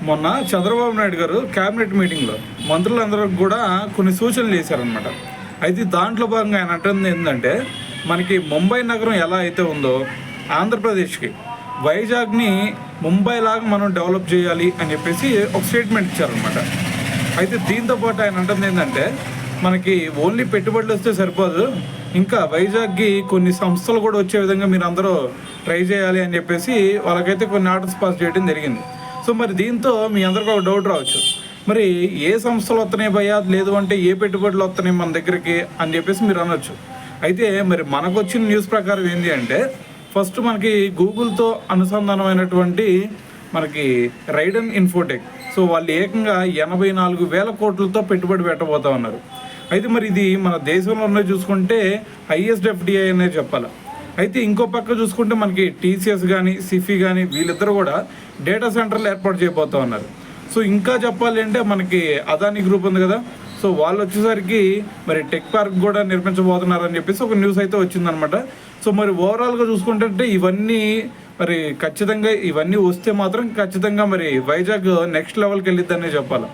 మొన్న చంద్రబాబు నాయుడు గారు క్యాబినెట్ మీటింగ్లో మంత్రులందరికీ కూడా కొన్ని సూచనలు చేశారనమాట. అయితే దాంట్లో భాగంగా ఆయన అంటుంది ఏంటంటే, మనకి ముంబై నగరం ఎలా అయితే ఉందో ఆంధ్రప్రదేశ్కి వైజాగ్ని ముంబై లాగా మనం డెవలప్ చేయాలి అని చెప్పేసి ఒక స్టేట్మెంట్ ఇచ్చారనమాట. అయితే దీంతోపాటు ఆయన అంటుంది ఏంటంటే, మనకి ఓన్లీ పెట్టుబడులు వస్తే సరిపోదు, ఇంకా వైజాగ్కి కొన్ని సంస్థలు కూడా వచ్చే విధంగా మీరు అందరూ ట్రై చేయాలి అని చెప్పేసి వాళ్ళకైతే కొన్ని ఆర్డర్స్ పాస్ చేయడం జరిగింది. సో మరి దీంతో మీ అందరికీ ఒక డౌట్ రావచ్చు, మరి ఏ సంస్థలు వస్తున్నాయి భయ్యా, లేదు అంటే ఏ పెట్టుబడులు వస్తున్నాయి మన దగ్గరికి అని చెప్పేసి మీరు అనొచ్చు. అయితే మరి మనకు వచ్చిన న్యూస్ ప్రకారం ఏంటి అంటే, ఫస్ట్ మనకి గూగుల్తో అనుసంధానమైనటువంటి మనకి రైడన్ ఇన్ఫోటెక్, సో వాళ్ళు ఏకంగా 84,000 కోట్లతో పెట్టుబడి పెట్టబోతా ఉన్నారు. అయితే మరి ఇది మన దేశంలో ఉన్నది చూసుకుంటే హైయెస్ట్ ఎఫ్డిఐ అనేది చెప్పాలి. అయితే ఇంకో పక్క చూసుకుంటే మనకి టీసీఎస్ కానీ సిఫీ కానీ వీళ్ళిద్దరు కూడా డేటా సెంటర్లు ఏర్పాటు చేయబోతూ ఉన్నారు. సో ఇంకా చెప్పాలి అంటే మనకి అదానీ గ్రూప్ ఉంది కదా, సో వాళ్ళు వచ్చేసరికి మరి టెక్ పార్క్ కూడా నిర్మించబోతున్నారని చెప్పేసి ఒక న్యూస్ అయితే వచ్చిందనమాట. సో మరి ఓవరాల్గా చూసుకుంటే ఇవన్నీ మరి ఖచ్చితంగా ఇవన్నీ వస్తే మాత్రం ఖచ్చితంగా మరి వైజాగ్ నెక్స్ట్ లెవెల్కి వెళ్ళిద్దనే చెప్పాలి.